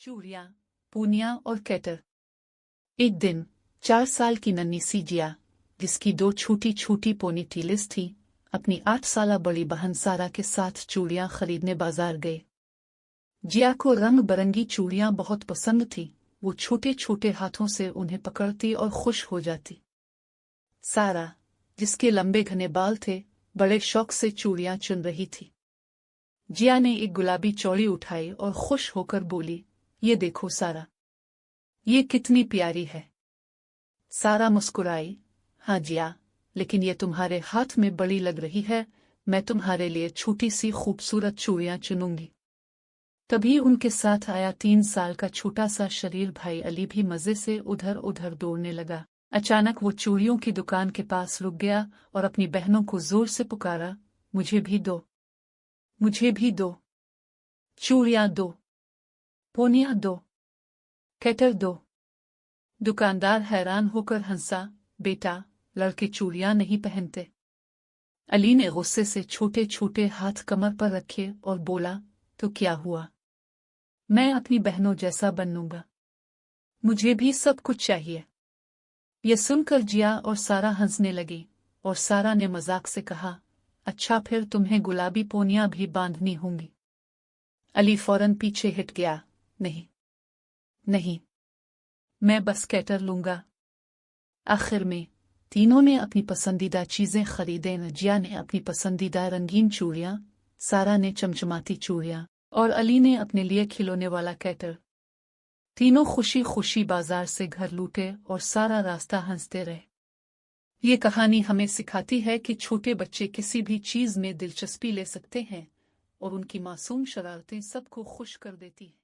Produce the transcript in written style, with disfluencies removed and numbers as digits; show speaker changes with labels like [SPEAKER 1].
[SPEAKER 1] चूड़ियाँ, पूनिया और कैटर। एक दिन 4 साल की नन्ही सी जिया, जिसकी 2 छोटी छोटी पोनीटेल्स थी, अपनी 8 साला बड़ी बहन सारा के साथ चूड़ियाँ खरीदने बाजार गए। जिया को रंग बिरंगी चूड़ियाँ बहुत पसंद थी। वो छोटे छोटे हाथों से उन्हें पकड़ती और खुश हो जाती। सारा, जिसके लंबे घने बाल थे, बड़े शौक से चूड़ियाँ चुन रही थी। जिया ने एक गुलाबी चौड़ी उठाई और खुश होकर बोली, ये देखो सारा, ये कितनी प्यारी है। सारा मुस्कुराई, हाँ जिया, लेकिन ये तुम्हारे हाथ में बड़ी लग रही है। मैं तुम्हारे लिए छोटी सी खूबसूरत चूड़ियाँ चुनूंगी। तभी उनके साथ आया 3 साल का छोटा सा शरीर भाई अली भी मजे से उधर उधर दौड़ने लगा। अचानक वो चूड़ियों की दुकान के पास रुक गया और अपनी बहनों को जोर से पुकारा, मुझे भी दो, मुझे भी दो, चूड़ियाँ दो, पोनियाँ दो, कैटर दो। दुकानदार हैरान होकर हंसा, बेटा, लड़के चूड़ियाँ नहीं पहनते। अली ने गुस्से से छोटे छोटे हाथ कमर पर रखे और बोला, तो क्या हुआ, मैं अपनी बहनों जैसा बनूंगा, मुझे भी सब कुछ चाहिए। यह सुनकर जिया और सारा हंसने लगी और सारा ने मजाक से कहा, अच्छा फिर तुम्हें गुलाबी पोनियाँ भी बांधनी होंगी। अली फौरन पीछे हट गया, नहीं नहीं, मैं बस कैटर लूंगा। आखिर में तीनों ने अपनी पसंदीदा चीजें खरीदें। जिया ने अपनी पसंदीदा रंगीन चूड़ियाँ, सारा ने चमचमाती चूड़ियाँ और अली ने अपने लिए खिलौने वाला कैटर। तीनों खुशी खुशी बाजार से घर लौटे और सारा रास्ता हंसते रहे। ये कहानी हमें सिखाती है कि छोटे बच्चे किसी भी चीज में दिलचस्पी ले सकते हैं और उनकी मासूम शरारतें सबको खुश कर देती हैं।